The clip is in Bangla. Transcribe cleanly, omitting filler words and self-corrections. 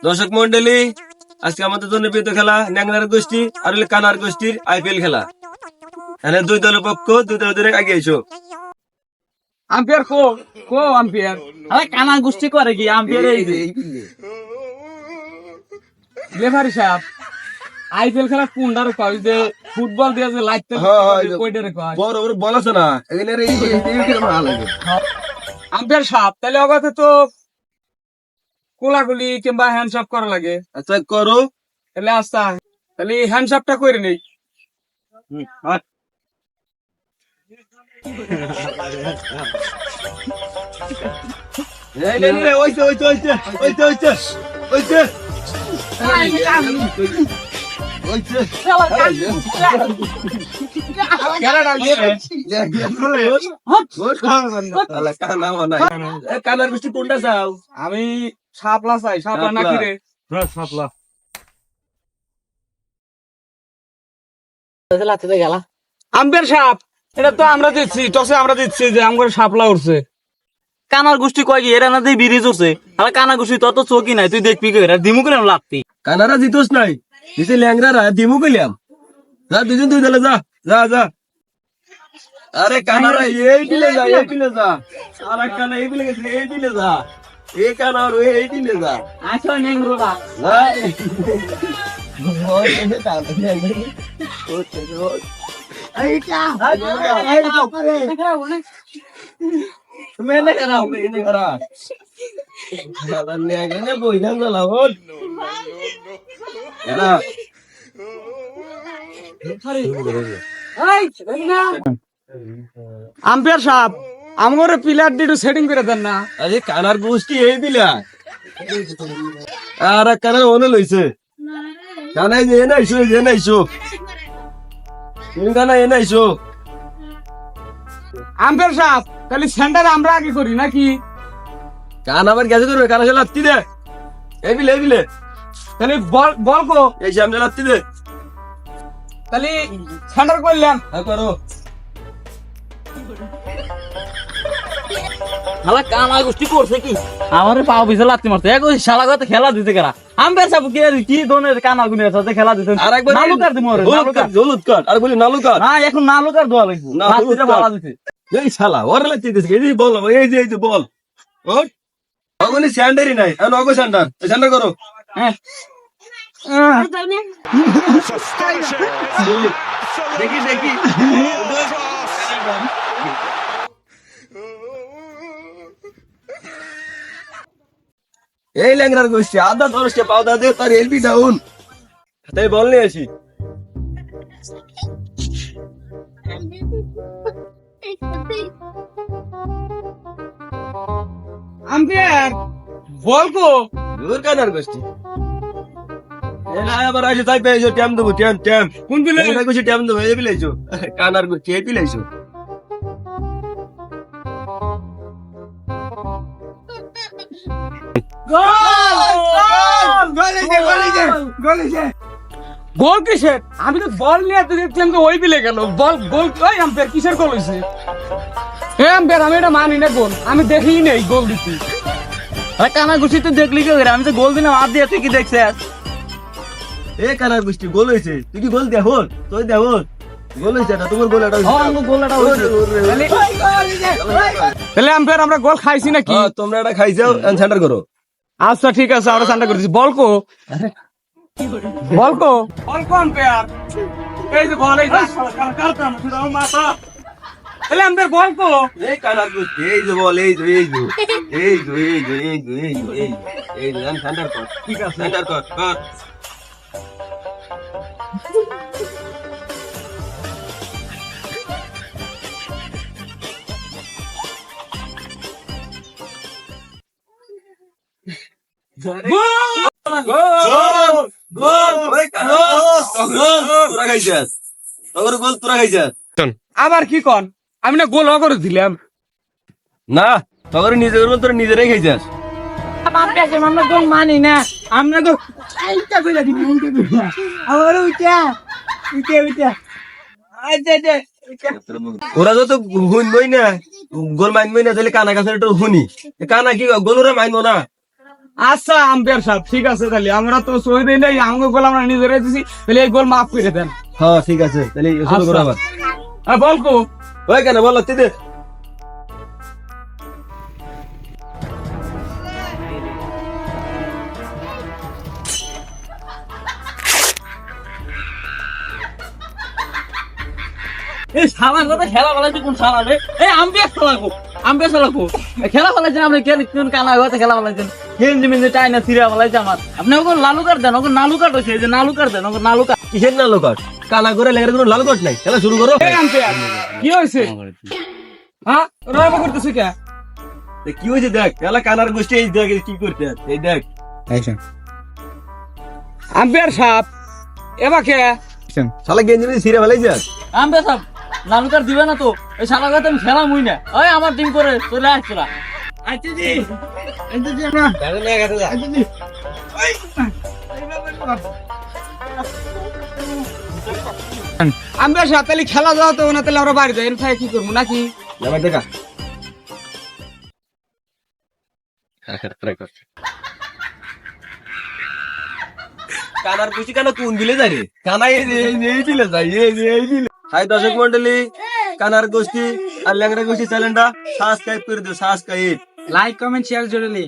দর্শক মন্ডলী, আজকে আমাদের জনপ্রিয় খেলা ন্যাংলার গোষ্ঠী আর হলো কানার গোষ্ঠীর আইপিএল খেলা। এখানে দুই দলের পক্ষ, দুই দলের দূরে আগে এসো। আম্পায়ার কো কো আম্পায়ার আরে কানা গোষ্ঠী করে কি আম্পায়ার এই রেফারি সাহেব আইপিএল খেলা কোনটারে কয় যে ফুটবল দিয়ে যে লাইট কয়টারে কয় বড় বড় বল আছে না, এখানে এই ভালো লাগে। আম্পায়ার সাহেব তাহলে অগাতে তো কোলাগুলি কিংবা হ্যান্ডশপ করা লাগে। আচ্ছা করো। তাহলে আচ্ছা তাহলে হ্যান্ডশপটা করে নেই। ওইছে ওইছে ওইছে ওইছে ওইছে ওইছে কানার গোষ্ঠী কোনটা চাও? আমি শাপলা চাই, শাপলা নাকি রে শাপলা। আম্পায়ার সাহেব এটা তো আমরা দিচ্ছি, টসে আমরা দিচ্ছি যে আমার শাপলা উঠছে। কানার গোষ্ঠী কয় কি এরা না দিয়ে ব্রিজ উঠছে, তাহলে কানা গোষ্ঠী তত চোখই নাই, তুই দেখবি কে দিমু করে লাগতি। কানারা জিতোস নাই, দিছে ল্যাংরারা দিমু কইলাম। যা দুজন দুই দলে যা যা যা। আরে কানারা এই দিলে যা, এই দিলে যা। আর কানা এই দিলে গেছে, এই দিলে যা। এই কানার এই দিলে যা। আচ্ছা নেংরোলা যা। মেনে করা মেনে করা এখানে বইলাম গেলা হল এরা আম্পায়ার সাহেব আমার প্লেয়ার দিয়ে সেটিং করে দেন না। আরে কানার গোষ্ঠী এই দিলা আর কানার ওনে লইছে কানাই যে নাইছো যে নাইছো তুমি কানা এ নাইছো। আম্পায়ার সাহেব তাহলে সেন্টার আমরা আগে করি নাকি? কান আবার গেছে করবে, কানা সে লাত্তি দে। এই বিলে এই বিলে তাহলে বল বল কো এই সামনে লাত্তি দে। তাহলে সেন্টার করলাম। হ্যাঁ করো। শালা কানা গোষ্ঠী করছে কি আমার পাও পিছে লাত্তি মারছে, এক ওই শালা কথা খেলা দিতে কেরা আম্পায়ার সাহেব কি ধরনের কানা গুনের সাথে খেলা দিতে। আর একবার নালুকার দিমু রে, নালুকার হলুদ কাট আর বলি নালুকাট না, এখন নালুকার দোয়া লাগবে, না, হলুদ লাত্তিটা কাট। ভালো দিতে। এই শালা ওরে লাত্তি দিছে, এই যে বল এই যে বল ওর ওগুলি স্যান্ডারই নাই। আর নগো স্যান্ডার স্যান্ডার করো। হ্যাঁ দেখি দেখি এই ল্যাংরার গোষ্ঠী আধা দশটা পাওদা দে তার এলবি ডাউন। তাই বল নিয়ে আসি। আম্পায়ার বল কো দূর কানার গোষ্ঠী এলা আবার আসে তাই পেয়েছো ট্যাম দেবো ট্যাম ট্যাম কোন বিলে ল্যাংরা গোষ্ঠী ট্যাম দেবো এই বিলাইছো কানার গোষ্ঠী এই বিলাইছো। গোল কিসের? আমি তো বল নিয়ে তো দেখলাম তো ওই বিলে গেল বল। গোল ওই আম্পায়ার কিসের গোল হয়েছে? আম্পায়ার আমি এটা মানি না, গোল আমি দেখিই নেই গোল দিচ্ছি। আরে কানা গোষ্ঠী তুই দেখলি কি করে? আমি তো গোল দিলাম হাত দিয়ে, তুই কি দেখছে? এ কানার গোষ্ঠী গোল হয়েছে, তুই কি গোল দেখো তুই দেখো গোল হয়েছে না তোমার গোল এটা গোলটা হয়েছে। তাহলে আম্পায়ার আমরা গোল খাইছি নাকি? তোমরা এটা খাই যাও সেন্টার করো। আচ্ছা ঠিক আছে আমরা ঠান্ডা করেছি। বল কো বল কো বল কো আম্পায়ার এই যে বল এই মাথা। তাহলে আম্পায়ার বল কো এই কানার গোষ্ঠী এই যে বল এই যে এই যে এই যে এই যে এই যে এই যে এই যে সেন্টার কর। ঠিক আছে সেন্টার কর কর। আবার কি কন? আমি না গোল করে দিলাম না তখন নিজের গোল তোর নিজেরাই খাইছাস। আমরা গোল মানি না, আমরা গোল আমার উইটা উইটা উইটা। ওরা যত শুনবই না গোল মানবই না, তাহলে কানা কাছে একটু শুনি কানা কি গোল ওরা মানবো না। আচ্ছা আম্পায়ার সাহেব ঠিক আছে তাহলে আমরা তো সই দেই নাই আমাকে গোল আমরা নিজেরাই দিছি তাহলে এই গোল মাফ করে দেন হ্যাঁ ঠিক আছে তাহলে শুরু করো আবার বল কো ওই কেন বলো তুই দে এই শালার কথা খেলা বলাইছে কোন শালা রে এই আম্পায়ার শালা কো খেলা বলাইছেন আপনি কোন কানা কথা খেলা বলাইছেন গেঞ্জি মেঞ্জি টাইনা সিরা বলাইছে আমার আপনি ওকে লালু কাট দেন ওকে নালু কাট হয়েছে এই যে নালু কাট দেন ওকে নালু কাট কিসের না লোকাট কানা করে লেগে কোনো লাল কট নাই খেলা শুরু করো এই আম্পায়ার কি হয়েছে হ্যাঁ রয়বা করতেছে কে এ কি হয়েছে দেখ খেলা কানার গোষ্ঠী এই দেখ এই কি করতে এই দেখ আম্পায়ার সাহেব এবার কে শালা গেঞ্জি সিরে ফেলাই যা আম্পায়ার সাহেব নালু কাট দিবে না তো এই শালা কথা আমি খেলা মুই না ওই আমার টিম করে চলে আসছিলা আচ্ছা জি আম্পায়ার সাহেব তাহলে খেলা যাওয়া তো না তাহলে আমরা বাড়ি যাই এর কি করবো নাকি যাবে দেখা কানার খুশি কেন কোন বিলে যায় রে কানা এই বিলে যায় এই বিলে হাই দর্শক মন্ডলী কানার গোষ্ঠী আর ল্যাংড়া গোষ্ঠী চ্যানেলটা সাবস্ক্রাইব করে দিও সাবস্ক্রাইব লাইক কমেন্ট শেয়ার জরুরি